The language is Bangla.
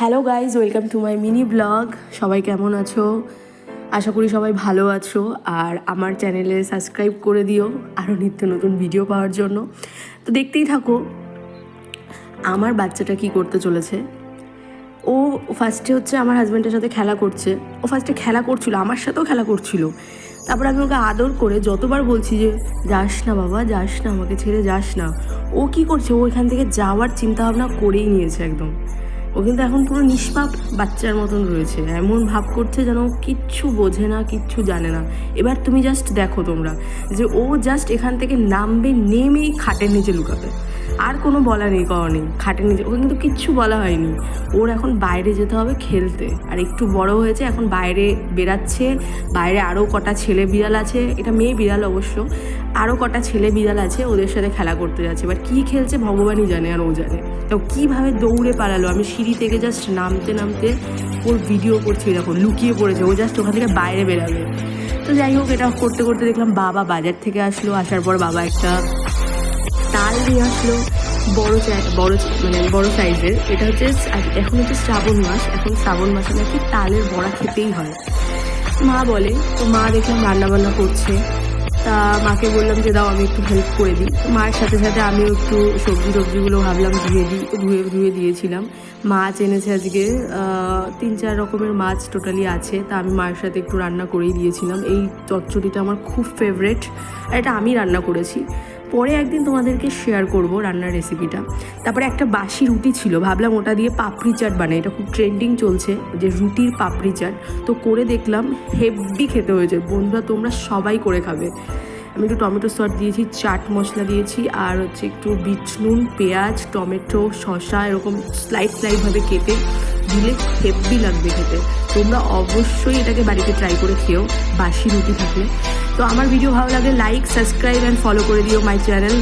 Hello guys, welcome to my mini blog. সবাই কেমন আছো? আশা করি সবাই ভালো আছো। আর আমার চ্যানেলে সাবস্ক্রাইব করে দিও আরও নিত্য নতুন ভিডিও পাওয়ার জন্য। তো দেখতেই থাকো আমার বাচ্চাটা কি করতে চলেছে। ও ফার্স্টে হচ্ছে আমার হাজব্যান্ডের সাথে খেলা করছে। ও ফার্স্টে খেলা করছিল, আমার সাথেও খেলা করছিল। তারপর আমি ওকে আদর করে যতবার বলছি যে যাস না বাবা, যাস না, আমাকে ছেড়ে যাস না, ও কি করছে, ও এখান থেকে যাওয়ার চিন্তাভাবনা করেই নিয়েছে একদম। ও কিন্তু এখন পুরো নিষ্পাপ বাচ্চার মতন রয়েছে, এমন ভাব করছে যেন ও কিচ্ছু বোঝে না, কিচ্ছু জানে না। এবার তুমি জাস্ট দেখো তোমরা যে ও জাস্ট এখান থেকে নামবে, নেমেই খাটের নিচে লুকাবে। আর কোনো বলা নেই, কওয়া নেই, খাটের নিচে। ওকে কিন্তু কিচ্ছু বলা হয়নি। ওর এখন বাইরে যেতে হবে খেলতে, আর একটু বড় হয়েছে, এখন বাইরে বেরাচ্ছে। বাইরে আরও কটা ছেলে বিড়াল আছে, এটা মেয়ে বিড়াল অবশ্য, আরও কটা ছেলে বিড়াল আছে, ওদের সাথে খেলা করতে যাচ্ছে। এবার কী খেলছে ভগবানই জানে, আর ও জানে। তো কীভাবে দৌড়ে পালালো, আমি সিঁড়ি থেকে জাস্ট নামতে নামতে ওর ভিডিও করছি, দেখো লুকিয়ে পড়েছে ও, জাস্ট ওখান থেকে বাইরে বেরাবে। তো যাই হোক, এটা করতে করতে দেখলাম বাবা বাজার থেকে আসলো। আসার পর বাবা একটা তাল নিয়ে আসলো, বড় সাইজের। এটা হচ্ছে এখন হচ্ছে শ্রাবণ মাস, এখন শ্রাবণ মাসে নাকি তালের বড়া খেতেই হয় মা বলে। তো মা দেখলাম রান্নাবান্না করছে, তা মাকে বললাম যে দাও আমি একটু হেল্প করে দিই। মায়ের সাথে সাথে আমিও একটু সবজিগুলো ভাবলাম ধুয়ে দিয়েছিলাম। মাছ এনেছে আজকে 3-4 রকমের মাছ টোটালি আছে, তা আমি মায়ের সাথে একটু রান্না করেই দিয়েছিলাম। এই চচ্চড়িটা আমার খুব ফেভারেট, আর এটা আমি রান্না করেছি। পরে একদিন তোমাদেরকে শেয়ার করব রান্নার রেসিপিটা। তারপরে একটা বাসি রুটি ছিল, ভাবলাম ওটা দিয়ে পাপড়ি চাট বানাই, এটা খুব ট্রেন্ডিং চলছে যে রুটির পাপড়ি চাট। তো করে দেখলাম হেভি খেতে হয়েছে। বন্ধুরা তোমরা সবাই করে খাবে। আমি একটু টমেটো সস দিয়েছি, চাট মশলা দিয়েছি, আর হচ্ছে একটু বিট নুন, পেঁয়াজ, টমেটো, শসা এরকম স্লাইডভাবে কেটে দিলে হেভি লাগবে খেতে। তোমরা অবশ্যই এটাকে বাড়িতে ট্রাই করে খেও বাসি রুটি থাকলে। তো আমার ভিডিও ভালো লাগলে লাইক, সাবস্ক্রাইব অ্যান্ড ফলো করে দিও মাই চ্যানেল।